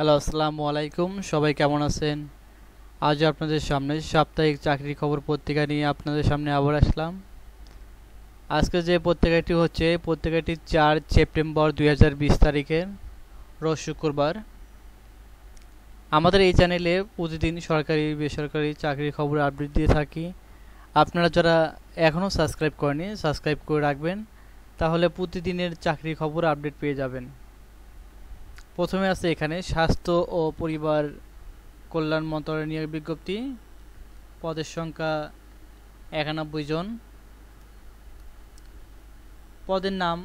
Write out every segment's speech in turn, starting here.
Hello, আসসালামু আলাইকুম। সবাই কেমন আছেন? আজ আপনাদের সামনে সাপ্তাহিক চাকরির খবর পত্রিকা নিয়ে আপনাদের সামনে আবার আসলাম। আজকে যে পত্রিকাটি হচ্ছে পত্রিকাটি 4 সেপ্টেম্বর 2020 তারিখের রোজ শুক্রবার। আমাদের এই চ্যানেলে প্রতিদিন সরকারি বেসরকারি চাকরির খবর আপডেট দিয়ে থাকি। আপনারা যারা এখনও সাবস্ক্রাইব করেনি সাবস্ক্রাইব করে রাখবেন, তাহলে প্রতিদিনের চাকরির খবর আপডেট পেয়ে যাবেন। প্রথমে আছে এখানে স্বাস্থ্য ও পরিবার কল্যাণ মন্ত্রণালয় নিয়োগ বিজ্ঞপ্তি। পদের সংখ্যা 91 জন। পদের নাম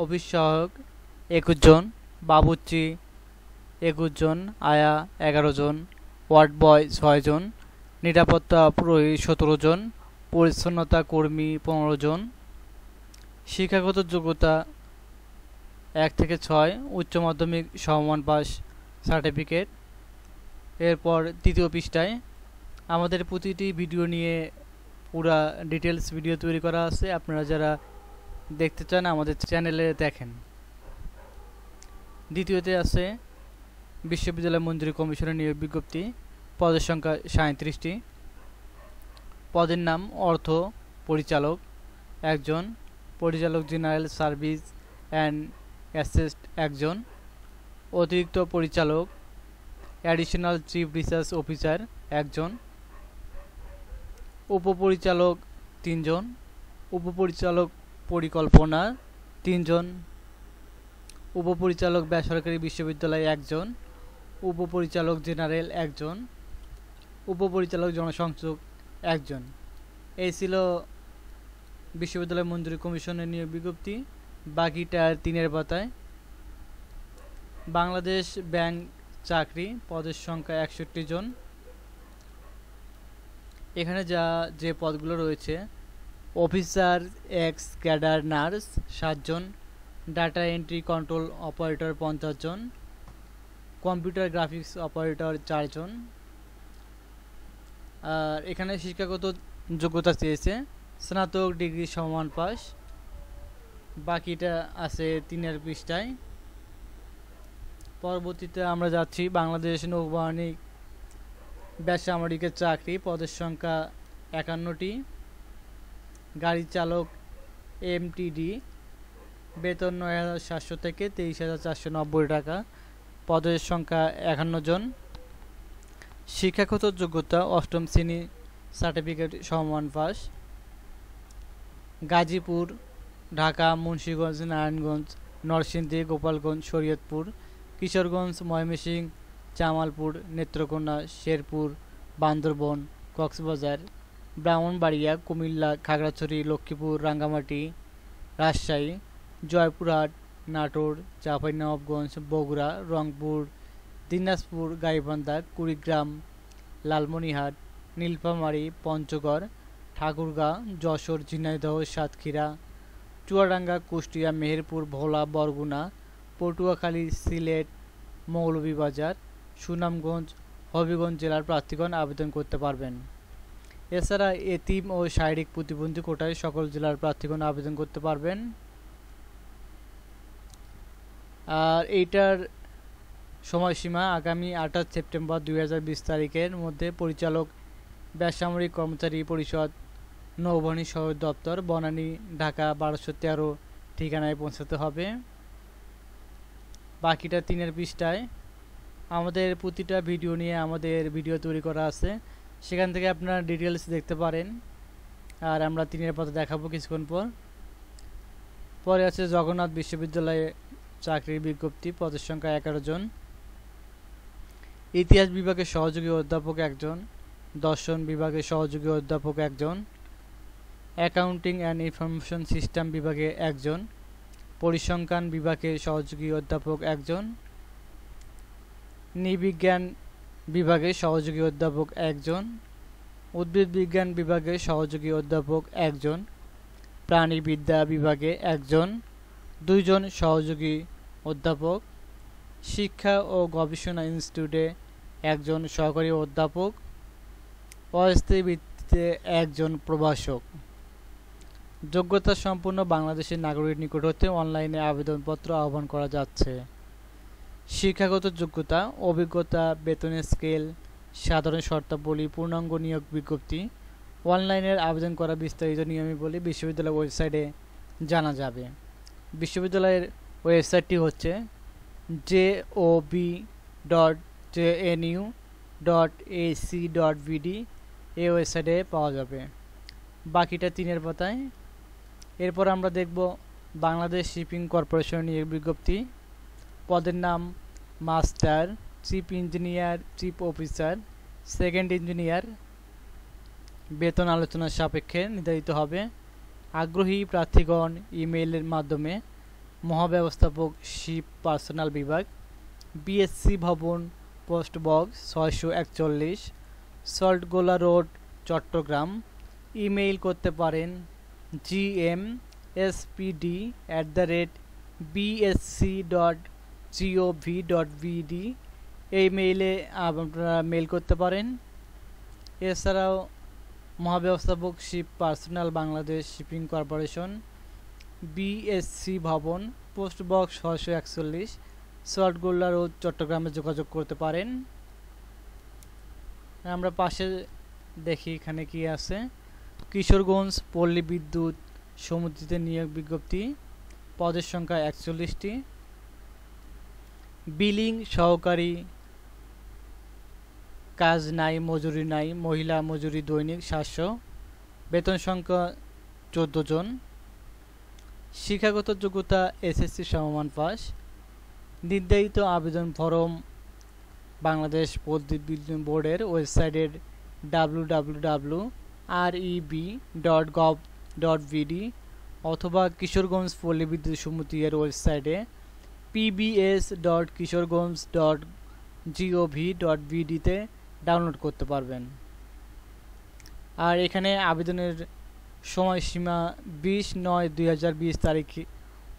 অফিস সহায়ক 21 জন, বাবুর্চি 21 জন, আয়া 11 জন, ওয়ার্ড বয় 6 জন, নিরাপত্তা প্রহরী 17 জন, পরিচ্ছন্নতা কর্মী 15 জন। শিক্ষাগত যোগ্যতা 1 থেকে 6, উচ্চ মাধ্যমিক সমমান পাস সার্টিফিকেট। এরপর তৃতীয় পৃষ্ঠায় আমাদের প্রতিটি ভিডিও নিয়ে পুরা ডিটেলস ভিডিও তৈরি করা আছে। আপনারা যারা দেখতে চান আমাদের চ্যানেলে দেখেন। দ্বিতীয়তে আছে বিশ্ববিদ্যালয় মঞ্জুরি কমিশনের নিয়োগ বিজ্ঞপ্তি। পদের সংখ্যা 37টি। পদের নাম অর্থ পরিচালক 1 জন, পরিচালক জেনারেল সার্ভিস অ্যান্ড অ্যাসেস্ট 1 জন, অতিরিক্ত পরিচালক অ্যাডিশনাল চিফ রিসার্চ অফিসার 1 জন, উপপরিচালক 3 জন, উপপরিচালক পরিকল্পনা 3 জন, উপপরিচালক বেসরকারি বিশ্ববিদ্যালয় 1 জন, উপপরিচালক জেনারেল 1 জন, উপপরিচালক জনসংযোগ 1 জন। এই ছিল বিশ্ববিদ্যালয় মঞ্জুরি কমিশনের নিয়োগ বিজ্ঞপ্তি। বাকিটা 3-এর পাতায়। বাংলাদেশ ব্যাংক চাকরি, পদের সংখ্যা 61 জন। এখানে যে পদগুলো রয়েছে, অফিসার এক্স ক্যাডার নার্স 7 জন, ডাটা এন্ট্রি কন্ট্রোল অপারেটর 50 জন, কম্পিউটার গ্রাফিক্স অপারেটর 4 জন। আর এখানে শিক্ষাগত যোগ্যতা চেয়েছে স্নাতক ডিগ্রি সমান পাস। বাকিটা আছে 3-এর পৃষ্ঠায়। পরবর্তীতে আমরা যাচ্ছি বাংলাদেশ নৌবাহিনী বেসামরিকের চাকরি, পদের সংখ্যা 51টি। গাড়ি চালক এমটিডি, বেতন 9,700 থেকে 23,490 টাকা। পদের সংখ্যা 51 জন। শিক্ষাগত যোগ্যতা 8ম শ্রেণী সার্টিফিকেট সমান পাস। গাজীপুর, ঢাকা, মুন্সিগঞ্জ, নারায়ণগঞ্জ, নরসিংদী, গোপালগঞ্জ, শরীয়তপুর, কিশোরগঞ্জ, ময়মনসিংহ, জামালপুর, নেত্রকোনা, শেরপুর, বান্দরবন, কক্সবাজার, ব্রাহ্মণবাড়িয়া, কুমিল্লা, খাগড়াছড়ি, লক্ষ্মীপুর, রাঙ্গামাটি, রাজশাহী, জয়পুরহাট, নাটোর, চাঁপাইনবাবগঞ্জ, বগুড়া, রংপুর, দিনাজপুর, গাইবান্ধা, কুড়িগ্রাম, লালমনিরহাট, নীলফামারী, পঞ্চগড়, ঠাকুরগাঁও, যশোর, ঝিনাইদহ, সাতক্ষীরা, চুয়াডাঙ্গা, কুষ্টিয়া, মেহেরপুর, ভোলা, বরগুনা, পটুয়াখালী, সিলেট, মৌলভীবাজার, সুনামগঞ্জ, হবিগঞ্জ জেলার প্রার্থীগণ আবেদন করতে পারবেন। এছাড়া এতিম ও শারীরিক প্রতিবন্ধী কোটায় সকল জেলার প্রার্থীগণ আবেদন করতে পারবেন। আর এইটার সময়সীমা আগামী 28 সেপ্টেম্বর 2020 তারিখের মধ্যে পরিচালক বেসামরিক কর্মচারী পরিষদ, নৌবাহিনী সদর দপ্তর, বনানী, ঢাকা 1213 ঠিকানায় পৌঁছাতে হবে। বাকিটা 3-এর পৃষ্ঠায়। আমাদের প্রতিটা ভিডিও নিয়ে আমাদের ভিডিও তৈরি করা আছে, সেখান থেকে আপনারা ডিটেলস দেখতে পারেন। আর আমরা 3-এর পাতা দেখাবো কিছুক্ষণ পর। পরে আছে জগন্নাথ বিশ্ববিদ্যালয়ে চাকরির বিজ্ঞপ্তি, পদের সংখ্যা 11 জন। ইতিহাস বিভাগের সহযোগী অধ্যাপক 1 জন, দর্শন বিভাগের সহযোগী অধ্যাপক 1 জন, অ্যাকাউন্টিং অ্যান্ড ইনফরমেশন সিস্টেম বিভাগে 1 জন, পরিসংখ্যান বিভাগের সহযোগী অধ্যাপক 1 জন, নৃবিজ্ঞান বিভাগের সহযোগী অধ্যাপক 1 জন, উদ্ভিদ বিজ্ঞান বিভাগের সহযোগী অধ্যাপক 1 জন, প্রাণীবিদ্যা বিভাগে 1 জন, 2 জন সহযোগী অধ্যাপক, শিক্ষা ও গবেষণা ইনস্টিটিউটে 1 জন সহকারী অধ্যাপক, অস্থায়ী ভিত্তিতে 1 জন প্রভাষক। যোগ্যতা সম্পন্ন বাংলাদেশের নাগরিকের নিকট হতে অনলাইনে আবেদনপত্র আহ্বান করা যাচ্ছে। শিক্ষাগত যোগ্যতা, অভিজ্ঞতা, বেতনের স্কেল, সাধারণ শর্তাবলী, পূর্ণাঙ্গ নিয়োগ বিজ্ঞপ্তি, অনলাইনের আবেদন করা বিস্তারিত নিয়মাবলী বিশ্ববিদ্যালয়ের ওয়েবসাইটে জানা যাবে। বিশ্ববিদ্যালয়ের ওয়েবসাইটটি হচ্ছে job.jnu.ac.bd। এই ওয়েবসাইটে পাওয়া যাবে। বাকিটা 3 পাতায়। এরপর আমরা দেখব বাংলাদেশ শিপিং কর্পোরেশন নিয়োগ বিজ্ঞপ্তি। পদের নাম master, chief engineer, chief officer, second engineer. বেতন আলোচনার সাপেক্ষে নির্ধারিত হবে। আগ্রহী প্রার্থীগণ ইমেইলের মাধ্যমে মহাব্যবস্থাপক শিপ পার্সোনাল বিভাগ, বিএসসি ভবন, post box 641, Saltgola road, Chittagong. Email করতে পারেন gmspd@bsc.gov.bd। এই মেইলে আপনারা মেইল করতে পারেন। এছাড়াও মহাব্যবস্থাপক ship personal Bangladesh shipping corporation, BSC ভবন, পোস্ট বক্স 641, সল্টগোলা রোড, চট্টগ্রামে যোগাযোগ করতে পারেন। আমরা পাশে দেখি এখানে কি আছে। কিশোরগঞ্জ পল্লী বিদ্যুৎ সমিতিতে নিয়োগ বিজ্ঞপ্তি। পদের সংখ্যা 41টি। বিলিং সহকারী, কাজ নাই, মজুরি নাই, মহিলা মজুরি দৈনিক 700, বেতন সংখ্যা 14 জন। শিক্ষাগত যোগ্যতা এসএসসি সমমান পাস। নির্ধারিত আবেদন ফরম বাংলাদেশ বিদ্যুৎ বোর্ডের ওয়েবসাইটের www.reb.gov.bd অথবা কিশোরগঞ্জ পল্লী বিদ্যুৎ সমিতি এর ওয়েবসাইটে pbs.kishorganj.gov.bd তে ডাউনলোড করতে পারবেন। আর এখানে আবেদনের সময়সীমা 20/9/2020 তারিখ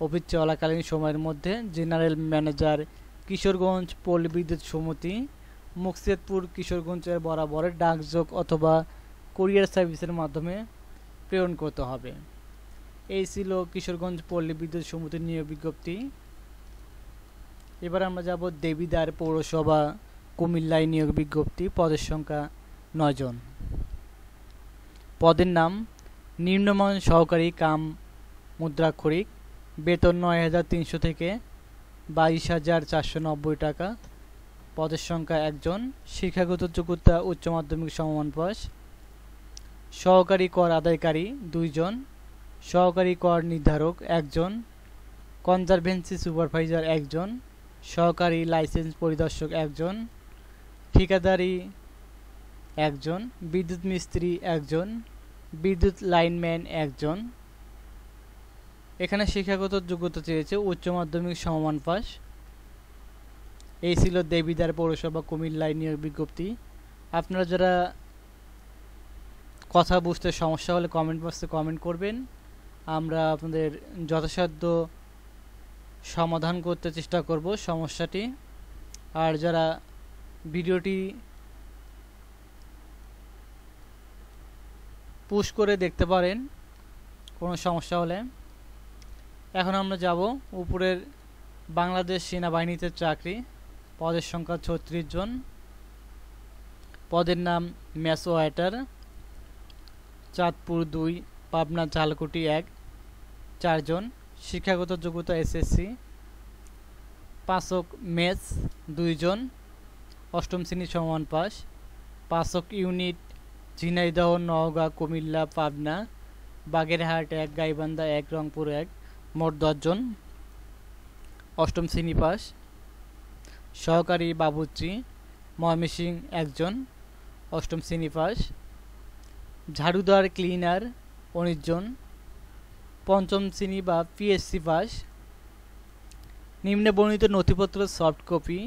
অফিস চলাকালীন সময়ের মধ্যে জেনারেল ম্যানেজার, কিশোরগঞ্জ পল্লী বিদ্যুৎ সমিতি, মুকসেদপুর, কিশোরগঞ্জের বরাবর ডাকযোগ অথবা কুরিয়ার সার্ভিসের মাধ্যমে প্রেরণ করতে হবে। এই ছিল কিশোরগঞ্জ পল্লী বিদ্যুৎ সমিতির নিয়োগ বিজ্ঞপ্তি। এবার আমরা যাব দেবিদ্বার পৌরসভা কুমিল্লায় নিয়োগ বিজ্ঞপ্তি। পদের সংখ্যা 9 জন। পদের নাম নিম্নমান সহকারী কাম মুদ্রাক্ষরিক। বেতন 9,300 থেকে 22,490 টাকা। পদের সংখ্যা 1 জন। শিক্ষাগত যোগ্যতা উচ্চ মাধ্যমিক সমমান পাস। সহকারী কর আদায়কারী 2 জন। সহকারী কর নির্ধারক 1 জন। কনজারভেন্সি সুপারভাইজার 1 জন। সহকারী লাইসেন্স পরিদর্শক 1 জন। ঠিকাদারি 1 জন। বিদ্যুৎ মিস্ত্রি 1 জন। বিদ্যুৎ লাইনম্যান 1 জন। এখানে শিক্ষাগত যোগ্যতা চেয়েছে উচ্চ মাধ্যমিক সমমান পাস। এই ছিল দেবিদ্বার পৌরসভা কুমিল্লায় নিয়োগ বিজ্ঞপ্তি। আপনারা যারা কথা বুঝতে সমস্যা হলে কমেন্ট বক্সে কমেন্ট করবেন, আমরা আপনাদের যথাসাধ্য সমাধান করতে চেষ্টা করব সমস্যাটি। আর যারা ভিডিওটি পুশ করে দেখতে পারেন কোনো সমস্যা হলে। এখন আমরা যাব উপরের বাংলাদেশ সেনাবাহিনীতে চাকরি। পদের সংখ্যা 36 জন। পদের নাম ম্যাচ ওয়াইটার। চাঁদপুর 2, পাবনা ঝালকুটি 1, 4 জন। শিক্ষাগত যোগ্যতা এসএসসি। পাঁচক মেস 2 জন। অষ্টম শ্রেণী সমমান পাস। পাঁচক ইউনিট ঝিনাইদহ, নওগাঁ, কুমিল্লা, পাবনা, বাগেরহাট 1, গাইবান্ধা 1, রংপুর 1, মোট 10 জন। অষ্টম শ্রেণী পাস। সহকারী বাবুর্চি ময়মনসিংহ 1 জন। অষ্টম শ্রেণী পাস। ঝাড়ুদার ক্লিনার 19 জন। পঞ্চম শ্রেণী বা পিএসসি পাস। নিম্নে বর্ণিত নথিপত্র সফট কপি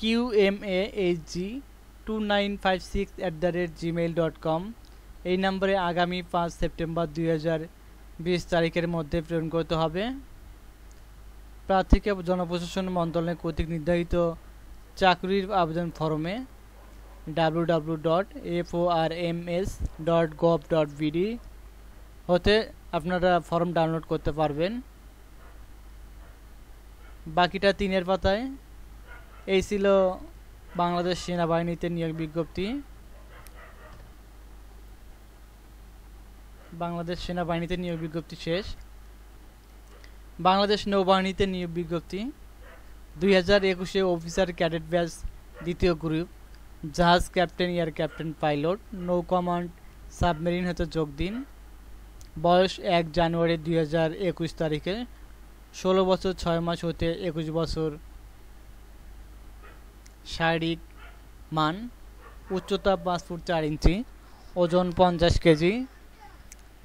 qmahg2956@gmail.com এই নম্বরে আগামী 5 সেপ্টেম্বর 2020 তারিখের মধ্যে প্রেরণ করতে হবে। প্রার্থীকে জনপ্রশাসন মন্ত্রণালয় কর্তৃক নির্ধারিত চাকরির আবেদন ফরমে www.forms.gov.bd হতে আপনারা ফর্ম ডাউনলোড করতে পারবেন। বাকিটা 3 পাতায়। এই ছিল বাংলাদেশ সেনাবাহিনীতে নিয়োগ বিজ্ঞপ্তি। বাংলাদেশ সেনাবাহিনীতে নিয়োগ বিজ্ঞপ্তি শেষ। বাংলাদেশ নৌবাহিনীতে নিয়োগ বিজ্ঞপ্তি 2021-এ অফিসার ক্যাডেট ব্যাচ দ্বিতীয় গ্রুপ, জাহাজ ক্যাপ্টেন, এয়ার ক্যাপ্টেন, পাইলট, নৌ কমান্ড, সাবমেরিন হতে যোগ দিন। বয়স 1 জানুয়ারি 2021 তারিখে 16 বছর 6 মাস হতে 21 বছর। শারীরিক মান উচ্চতা 5 ফুট 4 ইঞ্চি, ওজন 50 কেজি,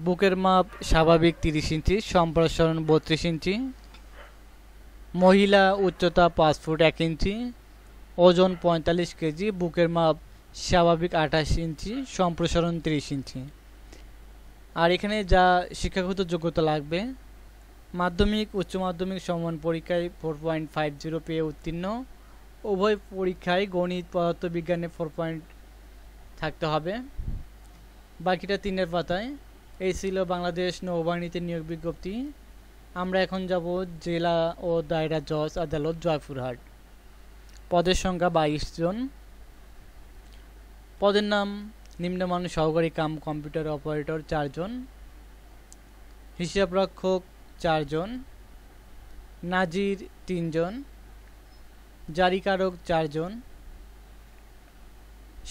বুকের মাপ স্বাভাবিক 30 ইঞ্চি, সম্প্রসারণ 32 ইঞ্চি। মহিলা উচ্চতা 5 ফুট 1 ইঞ্চি, ওজন 45 কেজি, বুকের মাপ স্বাভাবিক 28 ইঞ্চি, সম্প্রসারণ 30 ইঞ্চি। আর এখানে যা শিক্ষাগত যোগ্যতা লাগবে, মাধ্যমিক উচ্চ মাধ্যমিক সমান পরীক্ষায় 4.50 পেয়ে উত্তীর্ণ, উভয় পরীক্ষায় গণিত পদার্থবিজ্ঞানে 4 পয়েন্ট থাকতে হবে। বাকিটা 3-এর পাতায়। এই ছিল বাংলাদেশ নৌবাহিনীতে নিয়োগ বিজ্ঞপ্তি। আমরা এখন যাব জেলা ও দায়রা জজ আদালত জয়পুরহাট। পদের সংখ্যা 22 জন। পদের নাম নিম্নমানের সহকারী কাম কম্পিউটার অপারেটর 4 জন, হিসাবরক্ষক 4 জন, নাজির 3 জন, জারিকারক 4 জন।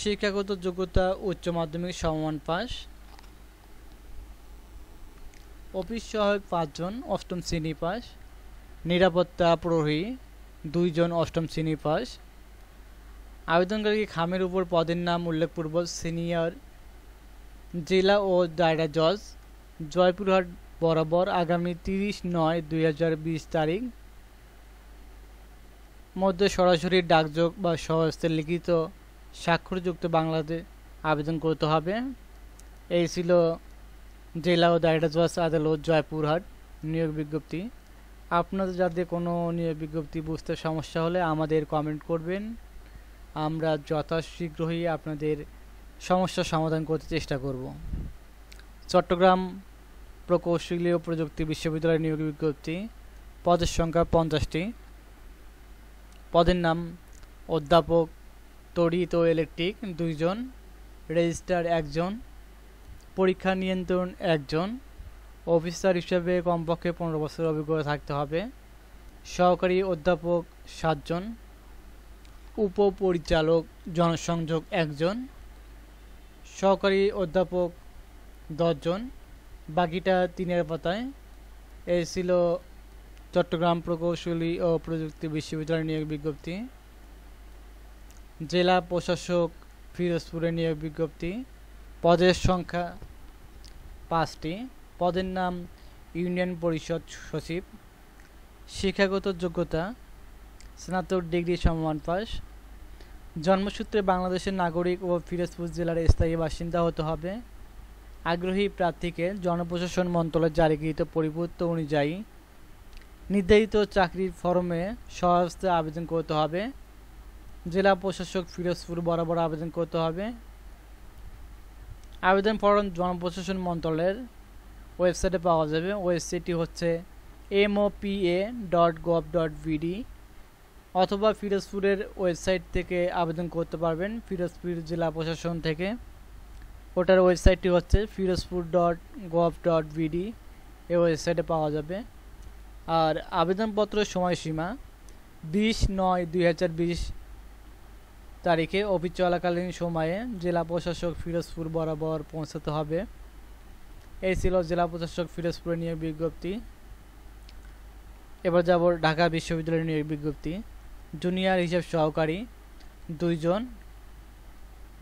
শিক্ষাগত যোগ্যতা উচ্চ মাধ্যমিক সমমান পাস। অফিস সহায়ক 5 জন, 8ম শ্রেণী পাস। নিরাপত্তা প্রহরী 2 জন, 8ম শ্রেণী পাস। আবেদনকারী খামের উপর পদের নাম উল্লেখপূর্বক সিনিয়র জেলা ও দায়রা জজ জয়পুরহাট বরাবর আগামী 30/9/2020 তারিখ মধ্যে সরাসরি ডাকযোগ বা স্বহস্তে লিখিত স্বাক্ষরযুক্ত বাংলাতে আবেদন করতে হবে। এই ছিল জেলা ও দায়রা জজ আদালত জয়পুরহাট নিয়োগ বিজ্ঞপ্তি। আপনাদের যাদের কোনো নিয়োগ বিজ্ঞপ্তি বুঝতে সমস্যা হলে আমাদের কমেন্ট করবেন, আমরা যথাশীঘ্রই আপনাদের সমস্যার সমাধান করতে চেষ্টা করব। চট্টগ্রাম প্রকৌশলী ও প্রযুক্তি বিশ্ববিদ্যালয়ের নিয়োগ বিজ্ঞপ্তি। পদের সংখ্যা 50টি। পদের নাম অধ্যাপক তড়িৎ ও ইলেকট্রিক 2 জন, রেজিস্ট্রার 1 জন, পরীক্ষা নিয়ন্ত্রণ 1 জন, অফিসার হিসেবে কমপক্ষে 15 বছর অভিজ্ঞতা থাকতে হবে, সহকারী অধ্যাপক 7 জন, উপপরিচালক জনসংযোগ 1 জন, সহকারী অধ্যাপক 10 জন। বাকিটা 3-এর পাতায়। এই ছিল চট্টগ্রাম প্রকৌশলী ও প্রযুক্তি বিশ্ববিদ্যালয়ের নিয়োগ বিজ্ঞপ্তি। জেলা প্রশাসক ফিরোজপুরের নিয়োগ বিজ্ঞপ্তি। পদের সংখ্যা 5টি। পদের নাম ইউনিয়ন পরিষদ সচিব। শিক্ষাগত যোগ্যতা স্নাতক ডিগ্রি সমমান পাস। জন্মসূত্রে বাংলাদেশের নাগরিক ও ফিরোজপুর জেলার স্থায়ী বাসিন্দা হতে হবে। আগ্রহী প্রার্থীকে জনপ্রশাসন মন্ত্রণালয় জারিকৃত পরিপত্র অনুযায়ী নির্ধারিত চাকরির ফরমে স্বহস্তে আবেদন করতে হবে। জেলা প্রশাসক ফিরোজপুর বরাবর আবেদন করতে হবে। আবেদন ফরম জনপ্রশাসন মন্ত্রণালয়ের ওয়েবসাইটে পাওয়া যাবে। ওয়েবসাইটটি হচ্ছে mopa.gov.bd, অথবা ফিরোজপুরের ওয়েবসাইট থেকে আবেদন করতে পারবেন। ফিরোজপুর জেলা প্রশাসন থেকে ওটার ওয়েবসাইটটি হচ্ছে firozpur.gov.bd, এই ওয়েবসাইটে পাওয়া যাবে। আর আবেদনপত্রের সময়সীমা 20/9/2020 তারিখে অফিস চলাকালীন সময়ে জেলা প্রশাসক ফিরোজপুর বরাবর পৌঁছাতে হবে। এই ছিল জেলা প্রশাসক ফিরোজপুরের নিয়োগ বিজ্ঞপ্তি। এবার যাব ঢাকা বিশ্ববিদ্যালয়ের নিয়োগ বিজ্ঞপ্তি। জুনিয়র হিসাব সহকারী 2 জন,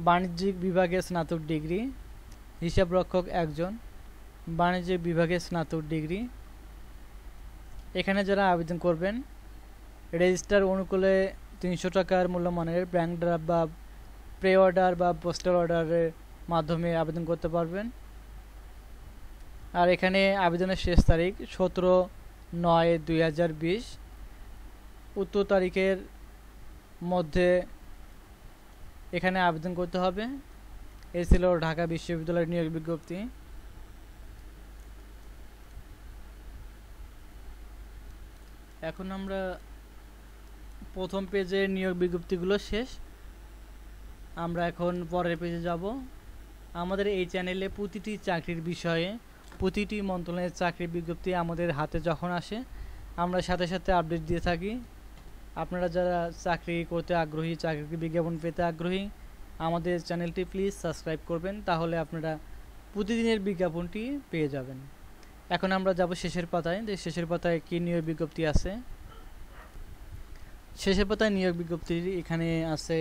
বাণিজ্যিক বিভাগে স্নাতক ডিগ্রি, হিসাবরক্ষক 1 জন, বাণিজ্যিক বিভাগে স্নাতক ডিগ্রি। এখানে যারা আবেদন করবেন রেজিস্টার অনুকূলে 300 টাকার মূল্যমানের ব্যাংক ড্রাফট বা প্রে অর্ডার বা পোস্টাল অর্ডারের মাধ্যমে আবেদন করতে পারবেন। আর এখানে আবেদনের শেষ তারিখ 17/9/2020। উত্তর তারিখের মধ্যে এখানে আবেদন করতে হবে। এই ছিল ঢাকা বিশ্ববিদ্যালয়ের নিয়োগ বিজ্ঞপ্তি। এখন আমরা প্রথম পেজের নিয়োগ বিজ্ঞপ্তিগুলো শেষ। আমরা এখন পরের পেজে যাব। আমাদের এই চ্যানেলে প্রতিটি চাকরির বিষয়ে, প্রতিটি মন্ত্রণালয়ের চাকরির বিজ্ঞপ্তি আমাদের হাতে যখন আসে আমরা সাথে সাথে আপডেট দিয়ে থাকি। আপনারা যারা চাকরি করতে আগ্রহী, চাকরির বিজ্ঞাপন পেতে আগ্রহী, আমাদের চ্যানেলটি প্লিজ সাবস্ক্রাইব করবেন, তাহলে আপনারা প্রতিদিনের বিজ্ঞাপনটি পেয়ে যাবেন। এখন আমরা যাব শেষের পাতায়, যে শেষের পাতায় কী নিয়োগ বিজ্ঞপ্তি আছে। শেষের পাতায় নিয়োগ বিজ্ঞপ্তি এখানে আছে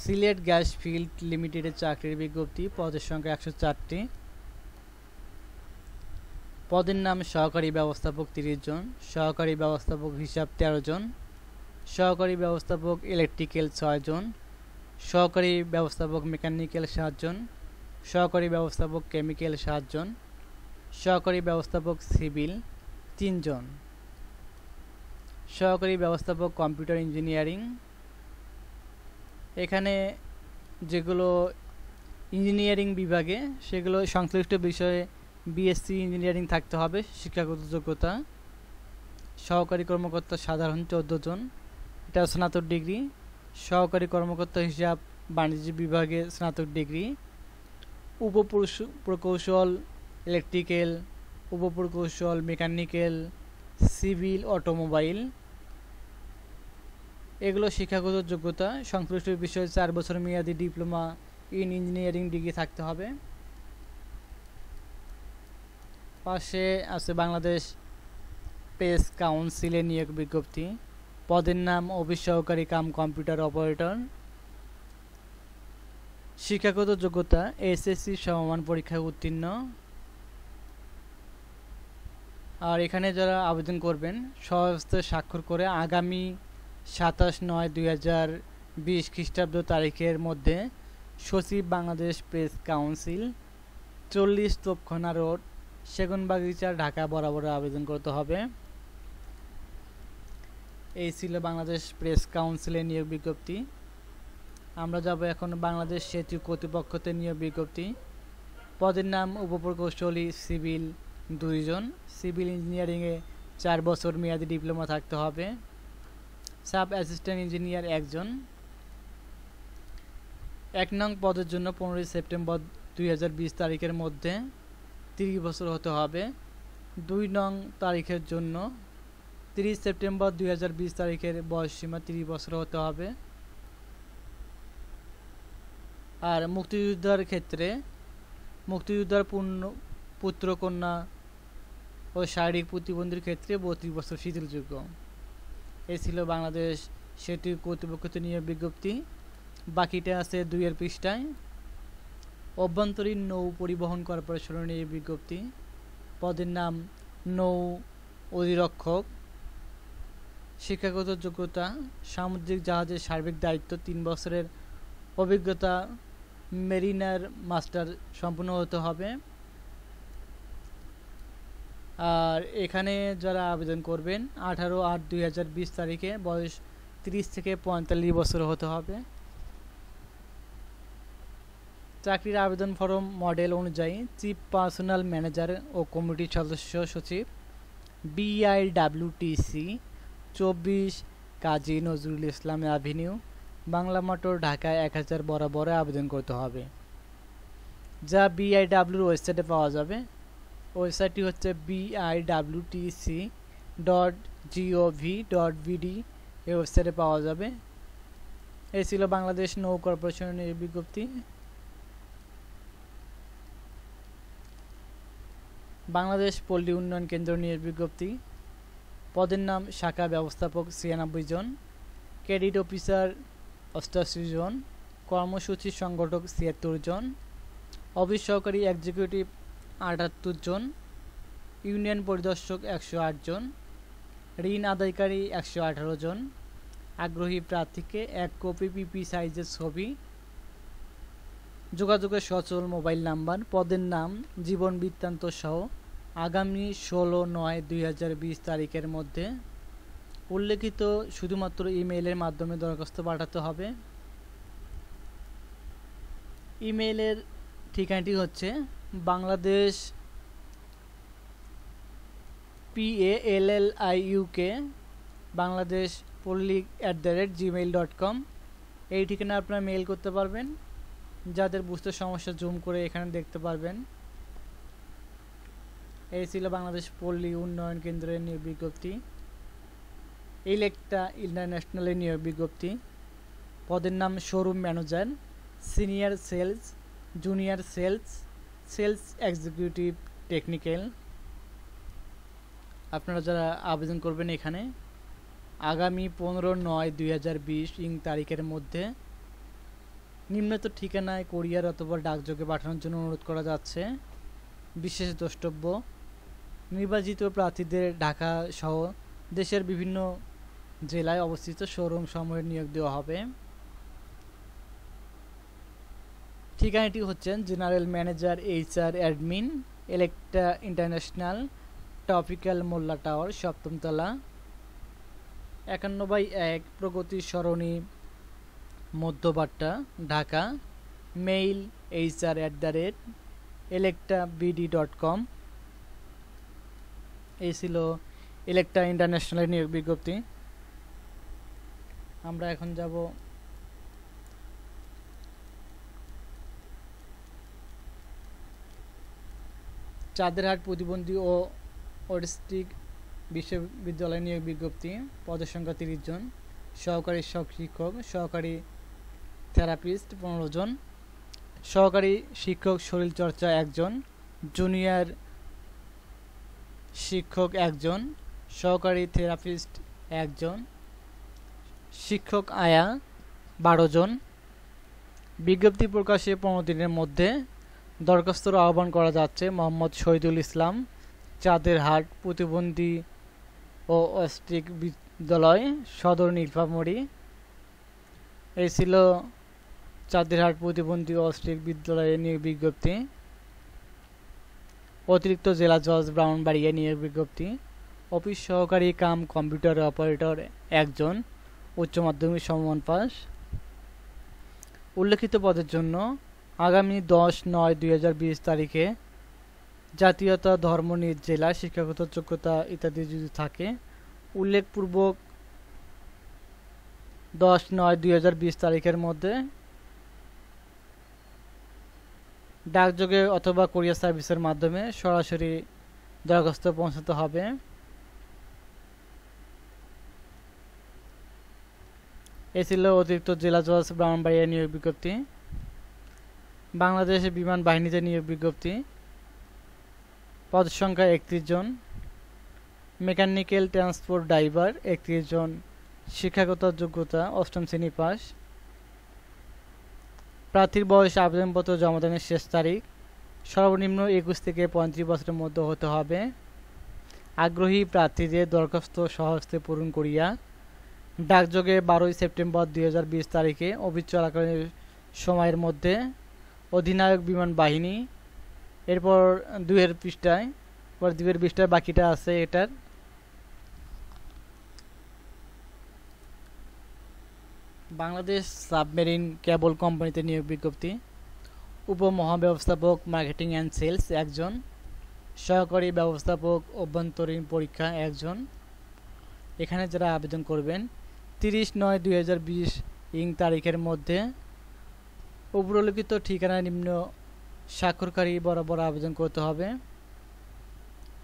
সিলেট গ্যাস ফিল্ড লিমিটেডের চাকরির বিজ্ঞপ্তি। পদের সংখ্যা 104টি। পদের নাম সহকারী ব্যবস্থাপক 30 জন, সহকারী ব্যবস্থাপক হিসাব 13 জন, সহকারী ব্যবস্থাপক ইলেকট্রিক্যাল 6 জন, সহকারী ব্যবস্থাপক মেকানিক্যাল 7 জন, সহকারী ব্যবস্থাপক কেমিক্যাল 7 জন, সহকারী ব্যবস্থাপক সিভিল 3 জন, সহকারী ব্যবস্থাপক কম্পিউটার ইঞ্জিনিয়ারিং। এখানে যেগুলো ইঞ্জিনিয়ারিং বিভাগে সেগুলো সংশ্লিষ্ট বিষয়ে বিএসসি ইঞ্জিনিয়ারিং থাকতে হবে শিক্ষাগত যোগ্যতা। সহকারী কর্মকর্তা সাধারণ 14 জন, এটা স্নাতক ডিগ্রি। সহকারী কর্মকর্তা হিসাব বাণিজ্য বিভাগে স্নাতক ডিগ্রি। উপপ্রকৌশল ইলেকট্রিক্যাল, উপপ্রকৌশল মেকানিক্যাল, সিভিল, অটোমোবাইল, এগুলো শিক্ষাগত যোগ্যতা। সংশ্লিষ্ট বিষয়ে 4 বছর মেয়াদী ডিপ্লোমা ইন ইঞ্জিনিয়ারিং ডিগ্রি থাকতে হবে। পাশে আছে বাংলাদেশ প্রেস কাউন্সিলের নিয়োগ বিজ্ঞপ্তি। পদের নাম অফিস সহকারী কাম কম্পিউটার অপারেটর। শিক্ষাগত যোগ্যতা এসএসসি সমমান পরীক্ষায় উত্তীর্ণ। আর এখানে যারা আবেদন করবেন স্বহস্তে স্বাক্ষর করে আগামী 27/9/2020 খ্রিস্টাব্দ তারিখের মধ্যে সচিব Bangladesh press council, 40 Topkhana road, Segunbagicha, Dhaka বরাবর আবেদন করতে হবে। এই ছিল বাংলাদেশ প্রেস কাউন্সিলের নিয়োগ বিজ্ঞপ্তি। আমরা যাব এখন বাংলাদেশ সেতু কর্তৃপক্ষতে নিয়োগ বিজ্ঞপ্তি। পদের নাম উপপ্রকৌশলী সিভিল 2 জন, সিভিল ইঞ্জিনিয়ারিংয়ে 4 বছর মেয়াদী ডিপ্লোমা থাকতে হবে। সাব অ্যাসিস্ট্যান্ট ইঞ্জিনিয়ার 1 জন। 1 নং পদের জন্য 15 সেপ্টেম্বর 2020 তারিখের মধ্যে 30 বছর হতে হবে। 2 নং তারিখের জন্য 30 সেপ্টেম্বর 2020 তারিখের বয়সসীমা 30 বছর হতে হবে। আর মুক্তিযোদ্ধার ক্ষেত্রে মুক্তিযোদ্ধার পুত্রকন্যা ও শারীরিক প্রতিবন্ধীর ক্ষেত্রে 32 বছর শিথিলযোগ্য। এই ছিল বাংলাদেশ সেতু কর্তৃপক্ষতে নিয়োগ বিজ্ঞপ্তি। বাকিটা আছে 2 পৃষ্ঠায়। অভ্যন্তরীণ নৌ পরিবহন কর্পোরেশনের নিয়োগ বিজ্ঞপ্তি। পদের নাম নৌ অধিরক্ষক। শিক্ষাগত যোগ্যতা সামুদ্রিক জাহাজের সার্বিক দায়িত্ব 3 বছরের অভিজ্ঞতা, মেরিনার মাস্টার সম্পূর্ণ হতে হবে। আর এখানে যারা আবেদন করবেন 18/8/2020 তারিখে বয়স 30 থেকে 45 বছর হতে হবে। চাকরির আবেদন ফরম মডেল অনুযায়ী চিফ পার্সোনাল ম্যানেজার ও কমিটির সদস্য সচিব, BIWTC 24 Kazi Nazrul Islam avenue, Bangla motor, Dhaka 1000 বরাবর আবেদন করতে হবে, যা BIWর ওয়েবসাইটে পাওয়া যাবে। ওয়েবসাইটটি হচ্ছে biwtc.gov.bd, এই ওয়েবসাইটে পাওয়া যাবে। এই ছিল বাংলাদেশ নৌ কর্পোরেশনের বিজ্ঞপ্তি। বাংলাদেশ পল্লী উন্নয়ন কেন্দ্র নিয়োগ বিজ্ঞপ্তি। পদের নাম শাখা ব্যবস্থাপক 96 জন, ক্রেডিট অফিসার 88 জন, কর্মসূচি সংগঠক 76 জন, অফিস সহকারী এক্সিকিউটিভ 78 জন, ইউনিয়ন পরিদর্শক 108 জন, ঋণ আদায়কারী 118 জন। আগ্রহী প্রার্থীকে 1 কপি PP সাইজের ছবি, যোগাযোগের সচল মোবাইল নাম্বার, পদের নাম, জীবন বৃত্তান্ত সহ আগামী 16/9/2020 তারিখের মধ্যে উল্লেখিত শুধুমাত্র ইমেইলের মাধ্যমে দরখাস্ত পাঠাতে হবে। ইমেইলের ঠিকানাটি হচ্ছে বাংলাদেশ PALLIUK বাংলাদেশ polli@gmail.com এই ঠিকানা আপনারা মেইল করতে পারবেন। যাদের বুঝতে সমস্যা জুম করে এখানে দেখতে পারবেন। এই ছিল বাংলাদেশ পল্লী উন্নয়ন কেন্দ্রের নিয়োগ বিজ্ঞপ্তি। ইলেকটা ইন্টারন্যাশনালের নিয়োগ বিজ্ঞপ্তি। পদের নাম showroom manager, senior sales, junior sales, sales executive, technical. আপনারা যারা আবেদন করবেন এখানে আগামী 15/9/2020 তারিখের মধ্যে নিম্নত ঠিকানায় কোরিয়ার অথবা ডাকযোগে পাঠানোর জন্য অনুরোধ করা যাচ্ছে। বিশেষ দ্রষ্টব্য, নির্বাচিত প্রার্থীদের ঢাকা সহ দেশের বিভিন্ন জেলায় অবস্থিত শোরুম সমূহে নিয়োগ দেওয়া হবে। ঠিকানাটি হচ্ছেন general manager HR admin, Elekta international, tropical Molla tower, 7ম তলা, 51/1 প্রগতি সরণি, মধ্যবাড্ডা, ঢাকা। Mail hr@electabd.com। এই ছিল ইলেকটা ইন্টারন্যাশনাল নিয়োগ বিজ্ঞপ্তি। আমরা এখন যাব চাঁদেরহাট প্রতিবন্ধী ও অটিস্টিক বিশ্ববিদ্যালয় নিয়োগ বিজ্ঞপ্তি। পদের সংখ্যা 30 জন। সহকারী শিক্ষক, সহকারী থেরাপিস্ট 15 জন, সহকারী শিক্ষক শরীরচর্চা 1 জন, জুনিয়র শিক্ষক 1 জন, সহকারী থেরাপিস্ট 1 জন, শিক্ষক আয়া 12 জন। বিজ্ঞপ্তি প্রকাশে 15 দিনের মধ্যে দরখাস্তর আহ্বান করা যাচ্ছে। মোহাম্মদ শহীদুল ইসলাম, চাঁদেরহাট প্রতিবন্ধী ও অটিস্টিক বিদ্যালয়, সদর নীলফামারী। এই ছিল চাঁদেরহাট প্রতিবন্ধী ও অটিস্টিক বিদ্যালয়ের নিয়োগ বিজ্ঞপ্তি। অতিরিক্ত জেলা জজ ব্রাহ্মণবাড়িয়া নিয়োগ বিজ্ঞপ্তি। অফিস সহকারী কাম কম্পিউটার অপারেটর 1 জন, উচ্চ মাধ্যমিক সমমান পাস। উল্লেখিত পদের জন্য আগামী 10/9/2020 তারিখে জাতীয়তা, ধর্ম, নিজ জেলা, শিক্ষাগত যোগ্যতা ইত্যাদি যদি থাকে উল্লেখপূর্বক 10/9/2020 তারিখের মধ্যে ডাকযোগে অথবা কোরিয়ার সার্ভিসের মাধ্যমে সরাসরি দরখাস্ত পৌঁছাতে হবে। এ ছিল অতিরিক্ত জেলা জজ ব্রাহ্মণবাড়িয়া নিয়োগ বিজ্ঞপ্তি। বাংলাদেশ বিমান বাহিনীতে নিয়োগ বিজ্ঞপ্তি। পদ সংখ্যা 31 জন। মেকানিক্যাল ট্রান্সপোর্ট ড্রাইভার 31 জন, শিক্ষাগত যোগ্যতা 8ম শ্রেণী পাস। প্রার্থীর বয়স আবেদনপত্র জমাদানের শেষ তারিখ সর্বনিম্ন 21 থেকে 35 বছরের মধ্যে হতে হবে। আগ্রহী প্রার্থীদের দরখাস্ত স্বহস্তে পূরণ করিয়া ডাকযোগে 12 সেপ্টেম্বর 2020 তারিখে অফিস চলাকালীন সময়ের মধ্যে অধিনায়ক বিমান বাহিনী, এরপর 2 পৃষ্ঠায়, পর 2 পৃষ্ঠায় বাকিটা আছে এটার। বাংলাদেশ সাবমেরিন কেবল কোম্পানিতে নিয়োগ বিজ্ঞপ্তি। উপমহাব্যবস্থাপক মার্কেটিং অ্যান্ড সেলস 1 জন, সহকারী ব্যবস্থাপক অভ্যন্তরীণ পরীক্ষা 1 জন। এখানে যারা আবেদন করবেন 30/9/2020 তারিখের মধ্যে উপরোল্লিখিত ঠিকানায় নিম্ন স্বাক্ষরকারী বরাবর আবেদন করতে হবে।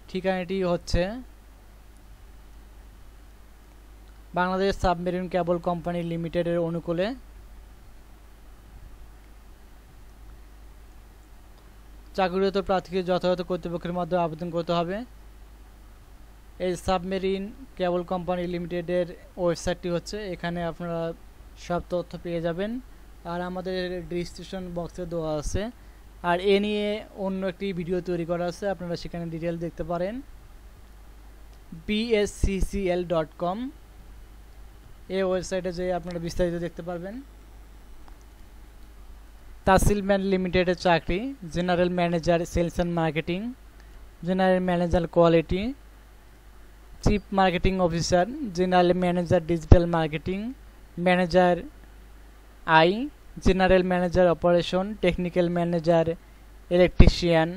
ঠিকানাটি হচ্ছে বাংলাদেশ সাবমেরিন কেবল কোম্পানি লিমিটেডের অনুকূলে চাকরিরত প্রার্থীকে যথাযথ কর্তৃপক্ষের মাধ্যমে আবেদন করতে হবে। এই সাবমেরিন কেবল কোম্পানি লিমিটেডের ওয়েবসাইটটি হচ্ছে, এখানে আপনারা সব তথ্য পেয়ে যাবেন। আর আমাদের ডিসক্রিপশন বক্সে দেওয়া আছে। আর এ নিয়ে অন্য একটি ভিডিও তৈরি করা আছে, আপনারা সেখানে ডিটেল দেখতে পারেন। bsccl.com এই ওয়েবসাইটে যেয়ে আপনারা বিস্তারিত দেখতে পারবেন। তাসিলম্যান লিমিটেডের চাকরি, general manager sales and marketing, general manager quality, chief marketing officer, general manager digital marketing, manager I, general manager operation, technical manager electrician,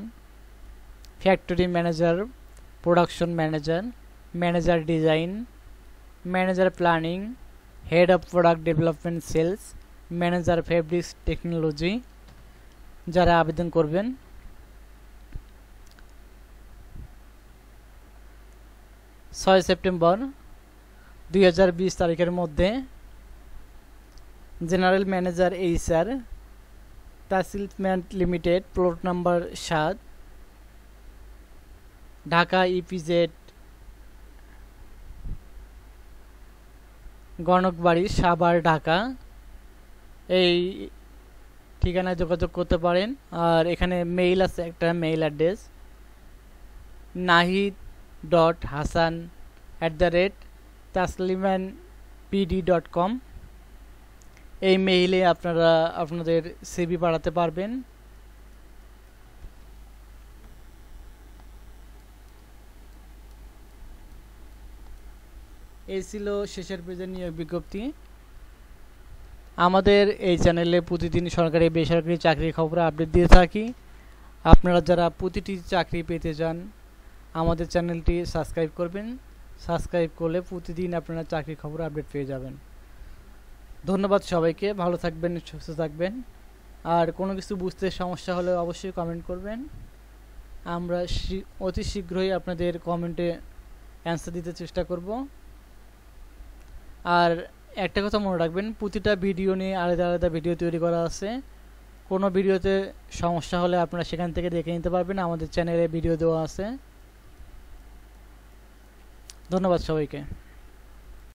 factory manager, production manager, manager design, manager planning, head of product development sales, manager fabrics technology যারা আবেদন করবেন। 6 September 2020 তারিখের মধ্যে general manager HR, তাসিলমেন্ট limited, plot number 7, Dhaka EPZ, Gonokbari, Savar, Dhaka, এই ঠিকানায় যোগাযোগ করতে পারেন। আর এখানে মেইল আছে, একটা মেইল অ্যাড্রেস nahid.hasan@taslimanpd.com। এই মেইলে আপনারা আপনাদের সিভি পাঠাতে পারবেন। এই ছিল শেষের পেজের নিয়োগ বিজ্ঞপ্তি। আমাদের এই চ্যানেলে প্রতিদিন সরকারি বেসরকারি চাকরির খবর আপডেট দিয়ে থাকি। আপনারা যারা প্রতিটি চাকরি পেতে চান আমাদের চ্যানেলটি সাবস্ক্রাইব করবেন। সাবস্ক্রাইব করলে প্রতিদিন আপনারা চাকরির খবর আপডেট পেয়ে যাবেন। ধন্যবাদ সবাইকে, ভালো থাকবেন, সুস্থ থাকবেন। আর কোনো কিছু বুঝতে সমস্যা হলে অবশ্যই কমেন্ট করবেন। আমরা অতি শীঘ্রই আপনাদের কমেন্টে অ্যান্সার দিতে চেষ্টা করব। আর একটা কথা মনে রাখবেন, প্রতিটা ভিডিও নিয়ে আলাদা আলাদা ভিডিও তৈরি করা আছে। কোনো ভিডিওতে সমস্যা হলে আপনারা সেখান থেকে দেখে নিতে পারবেন, আমাদের চ্যানেলে ভিডিও দেওয়া আছে। ধন্যবাদ সবাইকে।